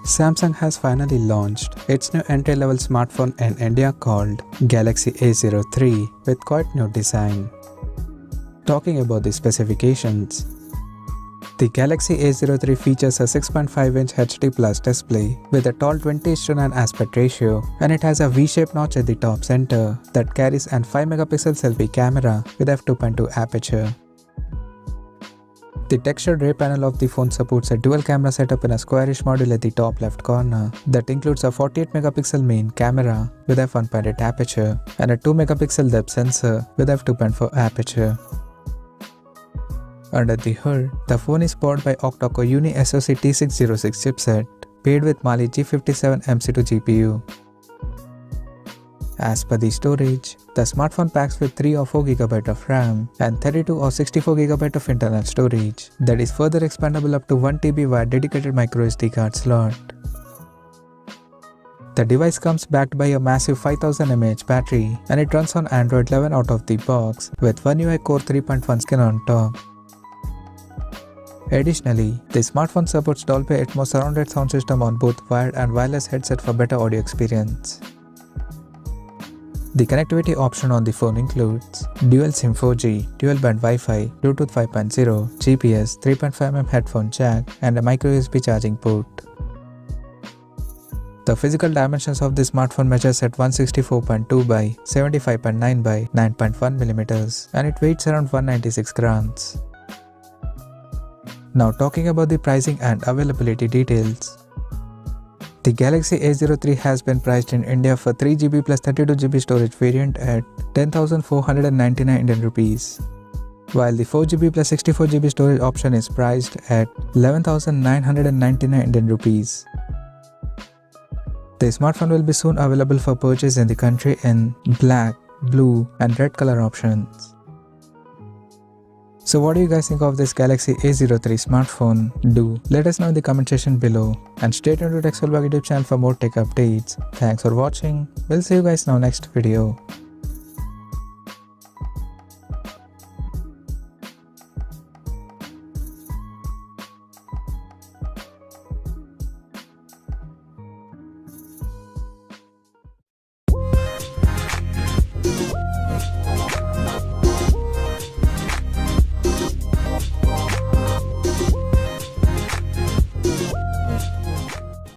Samsung has finally launched its new entry-level smartphone in India called Galaxy A03 with quite new design. Talking about the specifications, the Galaxy A03 features a 6.5-inch HD Plus display with a tall 20:9 aspect ratio, and it has a V-shaped notch at the top center that carries an 5-megapixel selfie camera with f2.2 aperture. The textured rear panel of the phone supports a dual camera setup in a squarish module at the top left corner that includes a 48-megapixel main camera with f1.8 aperture and a 2-megapixel depth sensor with f2.4 aperture. Under the hood, the phone is powered by octa-core Unisoc T606 chipset paired with Mali G57 MC2 GPU. As per the storage, the smartphone packs with 3 or 4GB of RAM and 32 or 64GB of internal storage that is further expandable up to 1TB via dedicated microSD card slot. The device comes backed by a massive 5000 mAh battery, and it runs on Android 11 out of the box with One UI Core 3.1 skin on top. Additionally, the smartphone supports Dolby Atmos surrounded sound system on both wired and wireless headset for better audio experience. The connectivity option on the phone includes dual SIM 4G, dual band Wi-Fi, Bluetooth 5.0, GPS, 3.5mm headphone jack, and a microUSB charging port. The physical dimensions of the smartphone measures at 164.2 by 75.9 by 9.1mm, and it weighs around 196 grams. Now talking about the pricing and availability details. The Galaxy A03 has been priced in India for 3GB plus 32GB storage variant at 10,499 Indian rupees, while the 4GB plus 64GB storage option is priced at 11,999 Indian rupees. The smartphone will be soon available for purchase in the country in black, blue, and red color options. So what do you guys think of this Galaxy A03 smartphone? Do let us know in the comment section below, and stay tuned to TechSolve YouTube channel for more tech updates. Thanks for watching. We'll see you guys now next video.